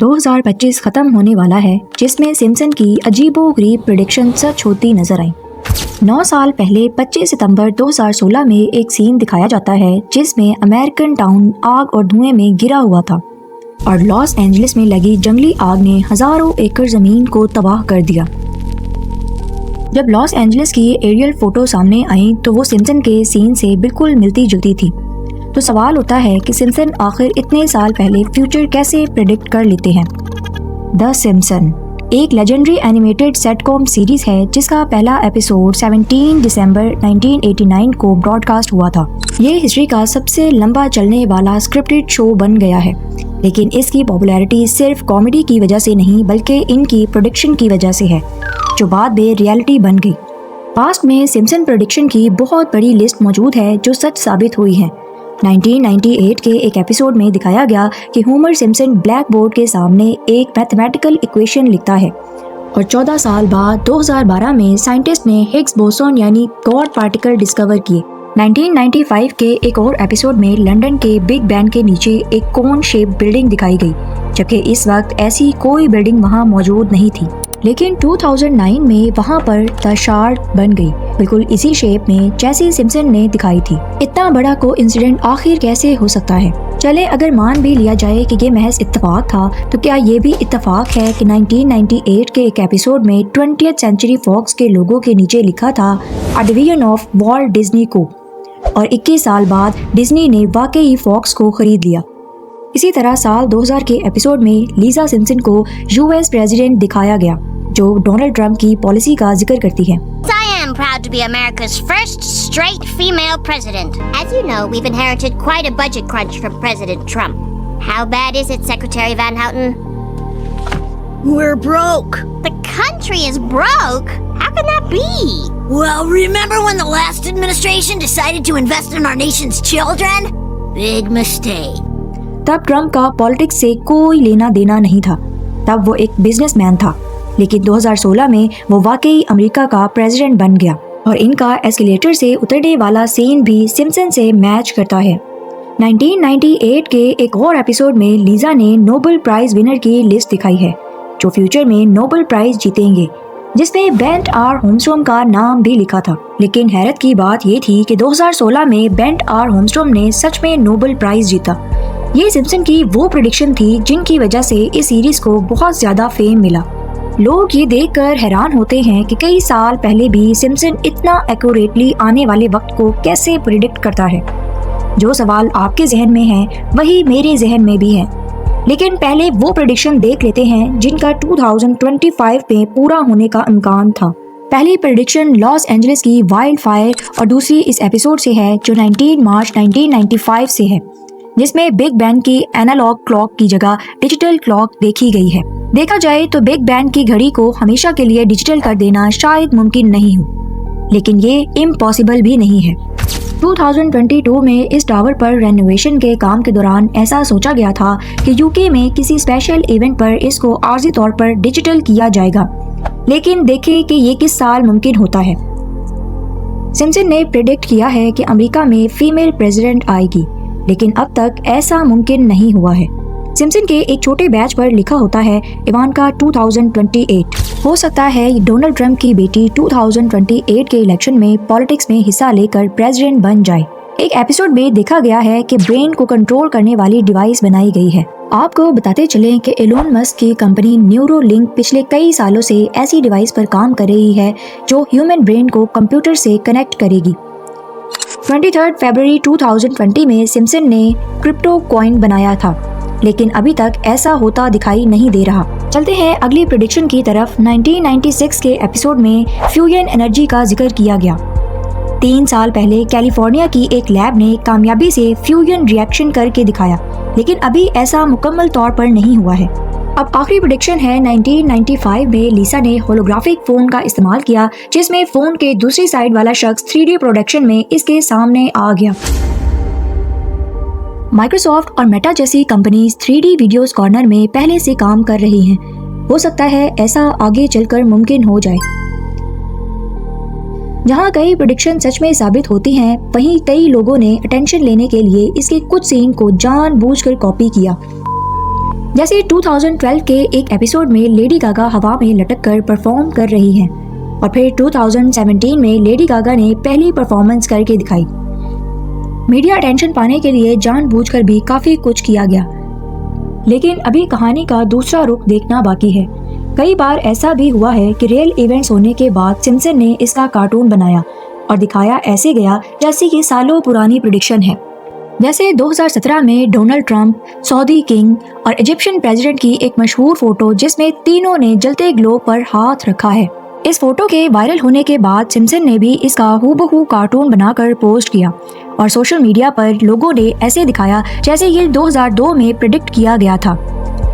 2025 खत्म होने वाला है, जिसमें सिम्पसन की अजीबोगरीब प्रेडिक्शन सच होती नजर आई। 9 साल पहले 25 सितंबर 2016 में एक सीन दिखाया जाता है जिसमें अमेरिकन टाउन आग और धुएं में गिरा हुआ था और लॉस एंजलिस में लगी जंगली आग ने हजारों एकड़ जमीन को तबाह कर दिया। जब लॉस एंजलिस की एरियल फोटो सामने आई तो वो सिम्पसन के सीन से बिल्कुल मिलती जुलती थी। तो सवाल उठता है कि सिम्पसन आखिर इतने साल पहले फ्यूचर कैसे प्रेडिक्ट कर लेते हैं। द सिम्पसन एक लेजेंडरी एनिमेटेड सेटकॉम सीरीज है जिसका पहला एपिसोड 17 दिसंबर 1989 को ब्रॉडकास्ट हुआ था। ये हिस्ट्री का सबसे लंबा चलने वाला स्क्रिप्टेड शो बन गया है, लेकिन इसकी पॉपुलैरिटी सिर्फ कॉमेडी की वजह से नहीं बल्कि इनकी प्रोडिक्शन की वजह से है, जो बाद में रियलिटी बन गई। पास्ट में सिम्पसन प्रेडिक्शन की बहुत बड़ी लिस्ट मौजूद है जो सच साबित हुई है। 1998 के एक एपिसोड में दिखाया गया कि होमर सिम्पसन ब्लैक बोर्ड के सामने एक मैथमेटिकल इक्वेशन लिखता है और 14 साल बाद 2012 में साइंटिस्ट ने हिग्स बोसॉन यानी गॉड पार्टिकल डिस्कवर किए। 1995 के एक और एपिसोड में लंदन के बिग बैन के नीचे एक कोन शेप बिल्डिंग दिखाई गई, जबकि इस वक्त ऐसी कोई बिल्डिंग वहां मौजूद नहीं थी। लेकिन 2009 में वहां पर द शार्ड बन गई, बिल्कुल इसी शेप में जैसी सिम्पसन ने दिखाई थी। इतना बड़ा कोइंसिडेंट आखिर कैसे हो सकता है? चले अगर मान भी लिया जाए कि ये महज इत्तेफाक था, तो क्या ये भी इत्तेफाक है कि 1998 के एक एपिसोड में 20th सेंचुरी फॉक्स के लोगों के नीचे लिखा था a division of Walt Disney को, और 21 साल बाद डिज्नी ने वाकई फॉक्स को खरीद लिया। इसी तरह साल 2000 के एपिसोड में लीजा सिम्पसन को यूएस प्रेसिडेंट दिखाया गया, जो डोनाल्ड ट्रंप की पॉलिसी का जिक्र करती है। I am proud to be America's first straight female president. As you know, we've inherited quite a budget crunch from President Trump. How bad is it, Secretary Van Houten? We're broke. The country is broke? How can that be? Well, remember when the last administration decided to invest in our nation's children? Big mistake. तब Trump का politics से कोई लेना देना नहीं था, तब वो एक बिजनेसमैन था। लेकिन 2016 में वो वाकई अमेरिका का प्रेसिडेंट बन गया और इनका एस्केलेटर से उतरने वाला सीन भी सिम्पसन से मैच करता है। 1998 के एक और एपिसोड में लीजा ने नोबेल प्राइज विनर की लिस्ट दिखाई है जो फ्यूचर में नोबेल प्राइज जीतेंगे, जिसमें बेंट आर होमस्ट्रोम का नाम भी लिखा था। लेकिन हैरत की बात ये थी कि 2016 में बेंट आर होमस्ट्रोम ने सच में नोबेल प्राइज जीता। ये सिम्पसन की वो प्रेडिक्शन थी जिनकी वजह से इस सीरीज को बहुत ज्यादा फेम मिला। लोग ये देखकर हैरान होते हैं कि कई साल पहले भी सिम्पसन इतना एक्यूरेटली आने वाले वक्त को कैसे प्रिडिक्ट करता है। जो सवाल आपके जहन में है वही मेरे जहन में भी है, लेकिन पहले वो प्रेडिक्शन देख लेते हैं जिनका 2025 में पूरा होने का इम्कान था। पहली प्रेडिक्शन लॉस एंजलिस की वाइल्ड फायर और दूसरी इस एपिसोड से है जो 19 मार्च 1995 से है, जिसमें बिग बैन की एनालॉग क्लॉक की जगह डिजिटल क्लॉक देखी गई है। देखा जाए तो बिग बैन की घड़ी को हमेशा के लिए डिजिटल कर देना शायद मुमकिन नहीं हो, लेकिन ये इम्पॉसिबल भी नहीं है। 2022 में इस टावर पर रेनोवेशन के काम के दौरान ऐसा सोचा गया था कि यूके में किसी स्पेशल इवेंट पर इसको आर्जी तौर पर डिजिटल किया जाएगा, लेकिन देखें कि ये किस साल मुमकिन होता है। सिम्पसन ने प्रेडिक्ट किया है कि अमेरिका में फीमेल प्रेसिडेंट आएगी, लेकिन अब तक ऐसा मुमकिन नहीं हुआ है। सिम्पसन के एक छोटे बैच पर लिखा होता है इवानका 2028। हो सकता है डोनाल्ड ट्रंप की बेटी 2028 के इलेक्शन में पॉलिटिक्स में हिस्सा लेकर प्रेसिडेंट बन जाए। एक एपिसोड में देखा गया है कि ब्रेन को कंट्रोल करने वाली डिवाइस बनाई गई है। आपको बताते चलें कि एलोन मस्क की कंपनी न्यूरोलिंक पिछले कई सालों से ऐसी डिवाइस पर काम कर रही है जो ह्यूमन ब्रेन को कंप्यूटर से कनेक्ट करेगी। 23 फरवरी 2020 में सिम्पसन ने क्रिप्टो कॉइन बनाया था, लेकिन अभी तक ऐसा होता दिखाई नहीं दे रहा। चलते हैं अगली प्रेडिक्शन की तरफ। 1996 के एपिसोड में फ्यूजन एनर्जी का जिक्र किया गया। 3 साल पहले कैलिफोर्निया की एक लैब ने कामयाबी से फ्यूजन रिएक्शन करके दिखाया, लेकिन अभी ऐसा मुकम्मल तौर पर नहीं हुआ है। अब आखिरी प्रेडिक्शन है 1995 में लीसा ने होलोग्राफिक फोन का इस्तेमाल किया, जिसमें फोन के दूसरी साइड वाला शख्स 3D प्रोडक्शन में इसके सामने आ गया। माइक्रोसॉफ्ट और मेटा जैसी कंपनीज 3D वीडियोस कॉर्नर में पहले से काम कर रही हैं। हो सकता है ऐसा आगे चलकर मुमकिन हो जाए। जहां कई प्रेडिक्शन सच में साबित होती हैं, वहीं कई लोगों ने अटेंशन लेने के लिए इसके कुछ सीन को जानबूझकर कॉपी किया। जैसे 2012 के एक एपिसोड में लेडी गागा हवा में लटक कर परफॉर्म कर रही हैं और फिर 2017 में लेडी गागा ने पहली परफॉर्मेंस करके दिखाई। मीडिया अटेंशन पाने के लिए जानबूझकर भी काफी कुछ किया गया, लेकिन अभी कहानी का दूसरा रुख देखना बाकी है। कई बार ऐसा भी हुआ है कि रियल इवेंट्स होने के बाद सिम्पसन ने इसका कार्टून बनाया और दिखाया ऐसे गया जैसे ये सालों पुरानी प्रेडिक्शन है। जैसे 2017 में डोनाल्ड ट्रंप, सऊदी किंग और इजिप्शियन प्रेसिडेंट की एक मशहूर फोटो जिसमें तीनों ने जलते ग्लोब पर हाथ रखा है। इस फोटो के वायरल होने के बाद सिम्पसन ने भी इसका हूबहू कार्टून बनाकर पोस्ट किया और सोशल मीडिया पर लोगों ने ऐसे दिखाया जैसे ये 2002 में प्रेडिक्ट किया गया था।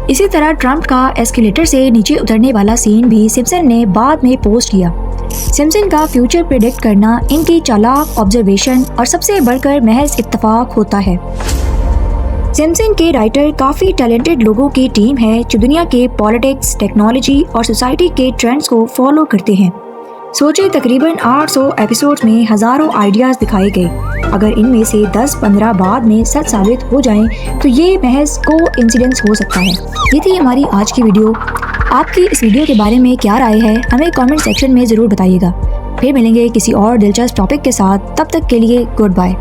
इसी तरह ट्रंप का एस्केलेटर से नीचे उतरने वाला सीन भी सिम्पसन ने बाद में पोस्ट किया। सिम्पसन का फ्यूचर प्रेडिक्ट करना इनकी चालाक ऑब्जर्वेशन और सबसे बढ़कर महज इत्तेफाक होता है। सिम्पसन के राइटर काफ़ी टैलेंटेड लोगों की टीम है जो दुनिया के पॉलिटिक्स, टेक्नोलॉजी और सोसाइटी के ट्रेंड्स को फॉलो करते हैं। सोचे तकरीबन 800 एपिसोड्स में हज़ारों आइडियाज़ दिखाए गए। अगर इनमें से 10-15 बाद में सच साबित हो जाएं तो ये महज कोइंसिडेंस हो सकता है। ये थी हमारी आज की वीडियो। आपकी इस वीडियो के बारे में क्या राय है हमें कमेंट सेक्शन में ज़रूर बताइएगा। फिर मिलेंगे किसी और दिलचस्प टॉपिक के साथ, तब तक के लिए गुड बाय।